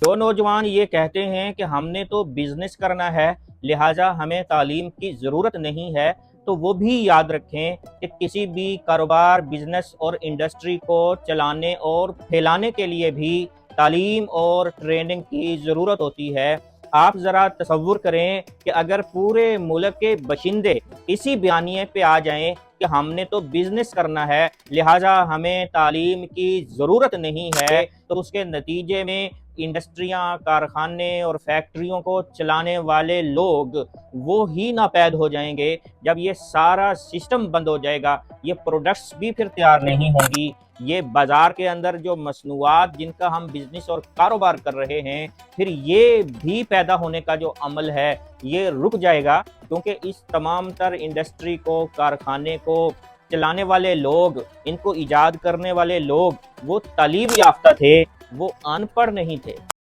جو نوجوان یہ کہتے ہیں کہ ہم نے تو بزنس کرنا ہے لہٰذا ہمیں تعلیم کی ضرورت نہیں ہے، تو وہ بھی یاد رکھیں کہ کسی بھی کاروبار، بزنس اور انڈسٹری کو چلانے اور پھیلانے کے لیے بھی تعلیم اور ٹریننگ کی ضرورت ہوتی ہے۔ آپ ذرا تصور کریں کہ اگر پورے ملک کے باشندے اسی بیانیے پہ آ جائیں کہ ہم نے تو بزنس کرنا ہے لہٰذا ہمیں تعلیم کی ضرورت نہیں ہے، تو اس کے نتیجے میں انڈسٹریاں، کارخانے اور فیکٹریوں کو چلانے والے لوگ وہ ہی ناپید ہو جائیں گے۔ جب یہ سارا سسٹم بند ہو جائے گا، یہ پروڈکٹس بھی پھر تیار نہیں ہوں گی، یہ بازار کے اندر جو مصنوعات جن کا ہم بزنس اور کاروبار کر رہے ہیں، پھر یہ بھی پیدا ہونے کا جو عمل ہے یہ رک جائے گا، کیونکہ اس تمام تر انڈسٹری کو، کارخانے کو چلانے والے لوگ، ان کو ایجاد کرنے والے لوگ وہ تعلیم یافتہ تھے، وہ ان پڑھ نہیں تھے۔